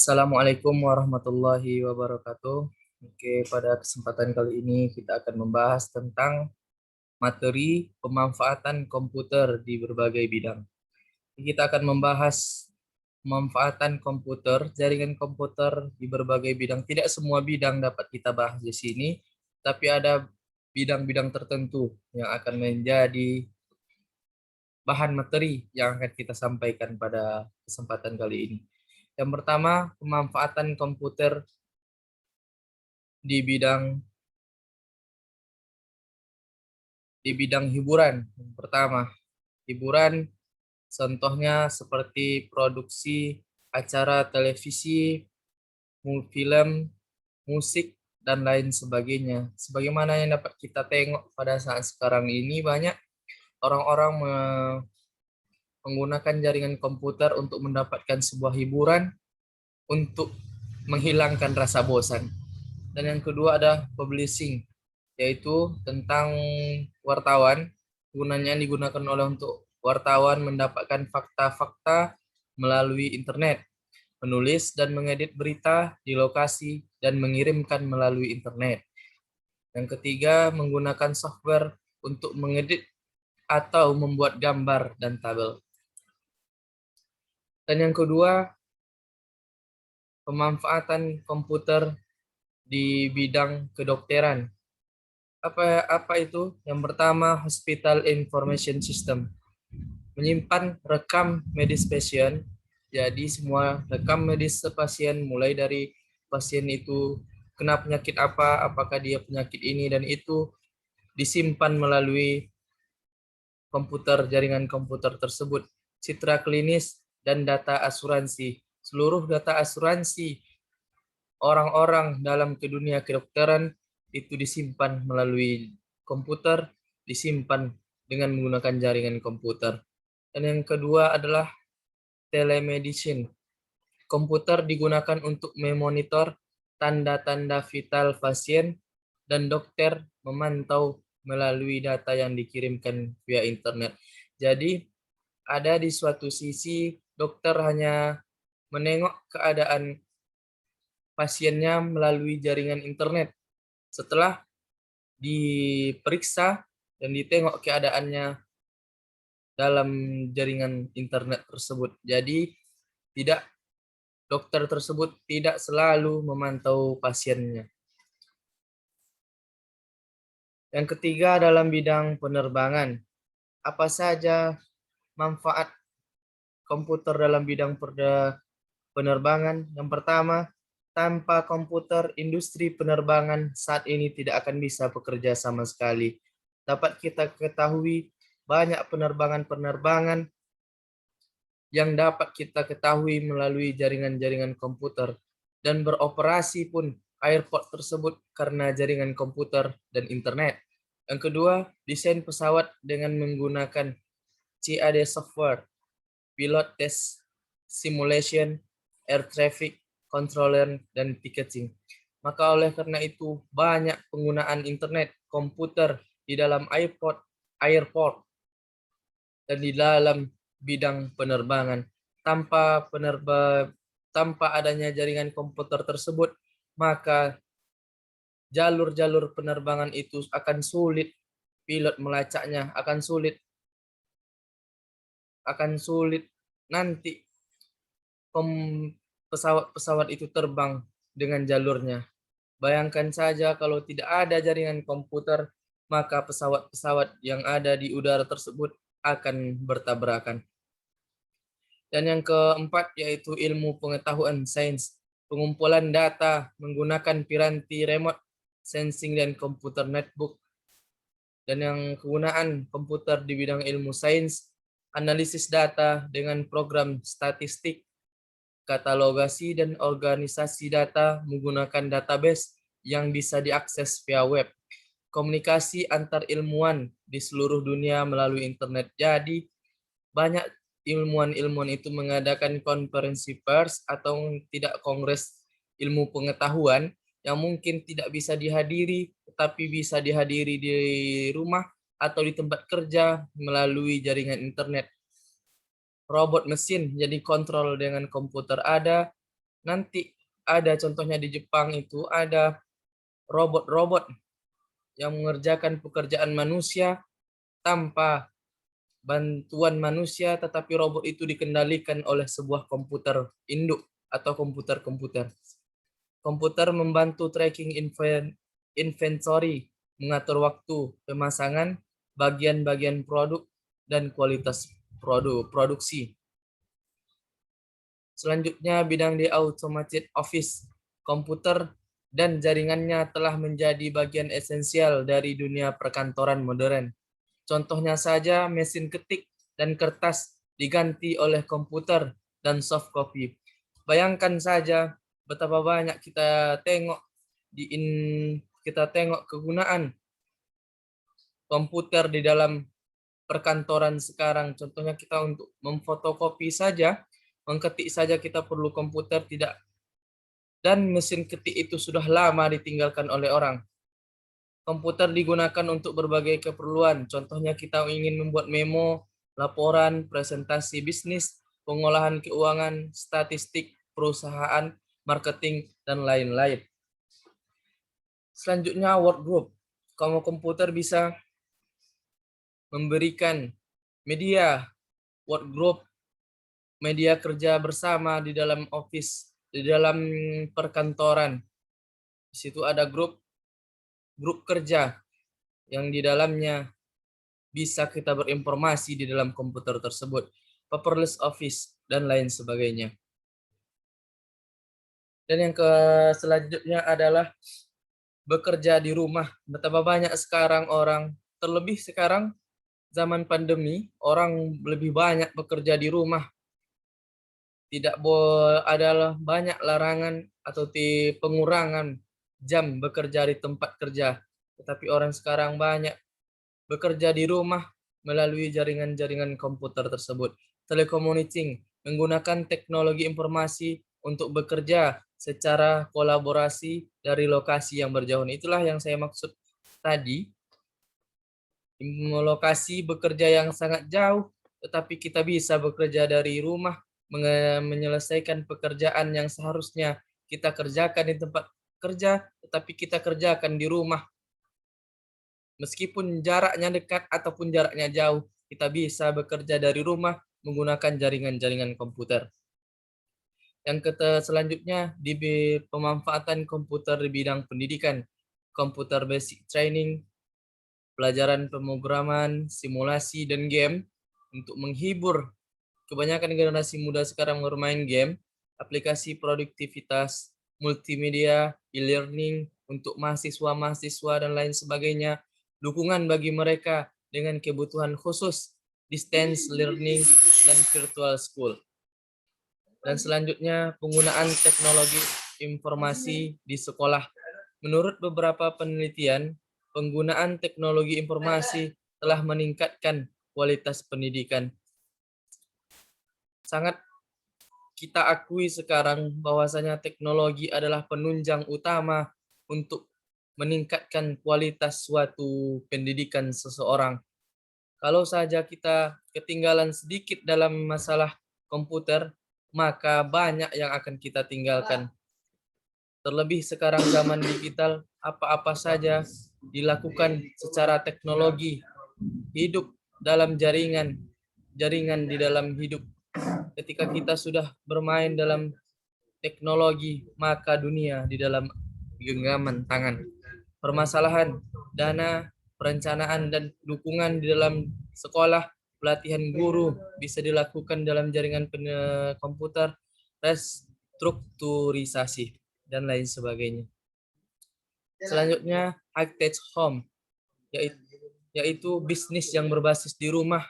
Assalamualaikum warahmatullahi wabarakatuh. Oke, pada kesempatan kali ini kita akan membahas tentang materi pemanfaatan komputer di berbagai bidang. Kita akan membahas pemanfaatan komputer, jaringan komputer di berbagai bidang. Tidak semua bidang dapat kita bahas di sini, tapi ada bidang-bidang tertentu yang akan menjadi bahan materi yang akan kita sampaikan pada kesempatan kali ini. Yang pertama, pemanfaatan komputer di bidang hiburan. Yang pertama, hiburan contohnya seperti produksi acara televisi, film, musik, dan lain sebagainya. Sebagaimana yang dapat kita tengok pada saat sekarang ini, banyak orang-orang menggunakan jaringan komputer untuk mendapatkan sebuah hiburan untuk menghilangkan rasa bosan. Dan yang kedua ada publishing, yaitu tentang wartawan. Gunanya digunakan oleh untuk wartawan mendapatkan fakta-fakta melalui internet, menulis dan mengedit berita di lokasi, dan mengirimkan melalui internet. Yang ketiga, menggunakan software untuk mengedit atau membuat gambar dan tabel. Dan yang kedua, pemanfaatan komputer di bidang kedokteran. Apa itu? Yang pertama, Hospital Information System. Menyimpan rekam medis pasien. Jadi semua rekam medis pasien, mulai dari pasien itu kena penyakit apa, apakah dia penyakit ini dan itu, disimpan melalui komputer, jaringan komputer tersebut. Citra klinis dan data asuransi. Seluruh data asuransi orang-orang dalam ke dunia kedokteran itu disimpan melalui komputer, disimpan dengan menggunakan jaringan komputer. Dan yang kedua adalah telemedicine. Komputer digunakan untuk memonitor tanda-tanda vital pasien dan dokter memantau melalui data yang dikirimkan via internet. Jadi ada di suatu sisi dokter hanya menengok keadaan pasiennya melalui jaringan internet. Setelah diperiksa dan ditengok keadaannya dalam jaringan internet tersebut. Jadi dokter tersebut tidak selalu memantau pasiennya. Yang ketiga, dalam bidang penerbangan. Apa saja manfaat komputer dalam bidang penerbangan? Yang pertama, tanpa komputer, industri penerbangan saat ini tidak akan bisa bekerja sama sekali. Dapat kita ketahui banyak penerbangan-penerbangan yang dapat kita ketahui melalui jaringan-jaringan komputer, dan beroperasi pun airport tersebut karena jaringan komputer dan internet. Yang kedua, desain pesawat dengan menggunakan CAD software, pilot test simulation, air traffic controller, dan ticketing. Maka oleh karena itu banyak penggunaan internet, komputer di dalam airport, dan di dalam bidang penerbangan. Tanpa adanya jaringan komputer tersebut, maka jalur-jalur penerbangan itu akan sulit pilot melacaknya, akan sulit nanti pesawat-pesawat itu terbang dengan jalurnya. Bayangkan saja kalau tidak ada jaringan komputer, maka pesawat-pesawat yang ada di udara tersebut akan bertabrakan. Dan yang keempat yaitu ilmu pengetahuan sains. Pengumpulan data menggunakan piranti remote sensing dan komputer netbook. Dan yang kegunaan komputer di bidang ilmu sains, analisis data dengan program statistik, katalogasi dan organisasi data menggunakan database yang bisa diakses via web. Komunikasi antar ilmuwan di seluruh dunia melalui internet. Jadi banyak ilmuwan-ilmuwan itu mengadakan konferensi pers atau tidak kongres ilmu pengetahuan yang mungkin tidak bisa dihadiri, tetapi bisa dihadiri di rumah atau di tempat kerja melalui jaringan internet. Robot mesin jadi kontrol dengan komputer ada, Nanti ada contohnya di Jepang itu ada robot-robot yang mengerjakan pekerjaan manusia tanpa bantuan manusia, tetapi robot itu dikendalikan oleh sebuah komputer induk atau komputer-komputer. Komputer membantu tracking inventory, mengatur waktu pemasangan, bagian-bagian produk, dan kualitas produksi. Selanjutnya, bidang di automated office. Komputer dan jaringannya telah menjadi bagian esensial dari dunia perkantoran modern. Contohnya saja mesin ketik dan kertas diganti oleh komputer dan soft copy. Bayangkan saja betapa banyak kita tengok kegunaan komputer di dalam perkantoran sekarang. Contohnya kita untuk memfotokopi saja, mengketik saja kita perlu komputer, tidak, dan mesin ketik itu sudah lama ditinggalkan oleh orang. Komputer digunakan untuk berbagai keperluan. Contohnya kita ingin membuat memo, laporan, presentasi bisnis, pengolahan keuangan, statistik, perusahaan, marketing, dan lain-lain. Selanjutnya workgroup. Kalau komputer bisa memberikan media workgroup, media kerja bersama di dalam office, di dalam perkantoran. Di situ ada grup kerja yang di dalamnya bisa kita berinformasi di dalam komputer tersebut, paperless office, dan lain sebagainya. Dan yang selanjutnya adalah bekerja di rumah. Betapa banyak sekarang orang, terlebih sekarang zaman pandemi, orang lebih banyak bekerja di rumah. Tidak adalah banyak larangan atau pengurangan jam bekerja di tempat kerja. Tetapi orang sekarang banyak bekerja di rumah melalui jaringan-jaringan komputer tersebut. Telecommunicating menggunakan teknologi informasi untuk bekerja secara kolaborasi dari lokasi yang berjauhan. Itulah yang saya maksud tadi. Lokasi bekerja yang sangat jauh, tetapi kita bisa bekerja dari rumah, menyelesaikan pekerjaan yang seharusnya kita kerjakan di tempat kerja, tetapi kita kerjakan di rumah. Meskipun jaraknya dekat ataupun jaraknya jauh, kita bisa bekerja dari rumah menggunakan jaringan-jaringan komputer. Yang selanjutnya di pemanfaatan komputer di bidang pendidikan, komputer basic training, pelajaran pemrograman, simulasi, dan game untuk menghibur. Kebanyakan generasi muda sekarang bermain game, aplikasi produktivitas, multimedia, e-learning untuk mahasiswa-mahasiswa dan lain sebagainya, dukungan bagi mereka dengan kebutuhan khusus, distance learning, dan virtual school. Dan selanjutnya, penggunaan teknologi informasi di sekolah. Menurut beberapa penelitian, penggunaan teknologi informasi telah meningkatkan kualitas pendidikan. Sangat kita akui sekarang bahwasanya teknologi adalah penunjang utama untuk meningkatkan kualitas suatu pendidikan seseorang. Kalau saja kita ketinggalan sedikit dalam masalah komputer, maka banyak yang akan kita tinggalkan. Terlebih sekarang zaman digital, apa-apa saja dilakukan secara teknologi, hidup dalam jaringan di dalam hidup. Ketika kita sudah bermain dalam teknologi, maka dunia di dalam genggaman tangan. Permasalahan dana, perencanaan, dan dukungan di dalam sekolah, pelatihan guru bisa dilakukan dalam jaringan komputer, restrukturisasi, dan lain sebagainya. Selanjutnya, high-tech home, yaitu bisnis yang berbasis di rumah,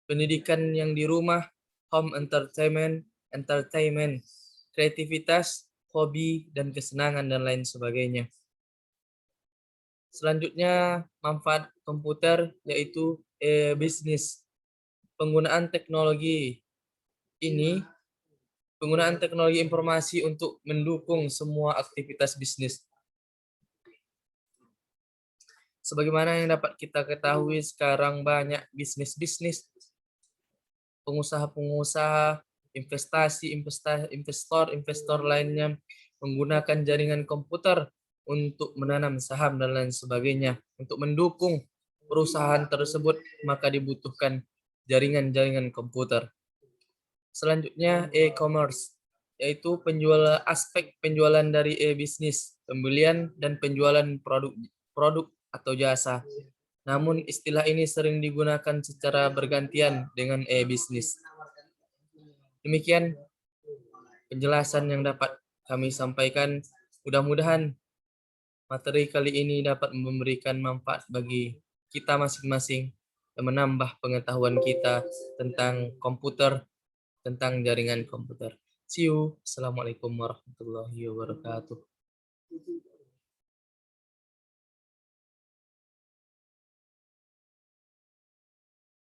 pendidikan yang di rumah, home entertainment, kreativitas, hobi, dan kesenangan, dan lain sebagainya. Selanjutnya, manfaat komputer yaitu bisnis. Penggunaan teknologi informasi untuk mendukung semua aktivitas bisnis. Sebagaimana yang dapat kita ketahui sekarang banyak bisnis-bisnis, pengusaha-pengusaha investor lainnya menggunakan jaringan komputer untuk menanam saham dan lain sebagainya. Untuk mendukung perusahaan tersebut, maka dibutuhkan jaringan-jaringan komputer. Selanjutnya e-commerce, yaitu aspek penjualan dari e-bisnis, pembelian dan penjualan produk atau jasa. Namun istilah ini sering digunakan secara bergantian dengan e-bisnis. Demikian penjelasan yang dapat kami sampaikan. Mudah-mudahan materi kali ini dapat memberikan manfaat bagi kita masing-masing dan menambah pengetahuan kita tentang komputer, tentang jaringan komputer. See you. Assalamualaikum warahmatullahi wabarakatuh.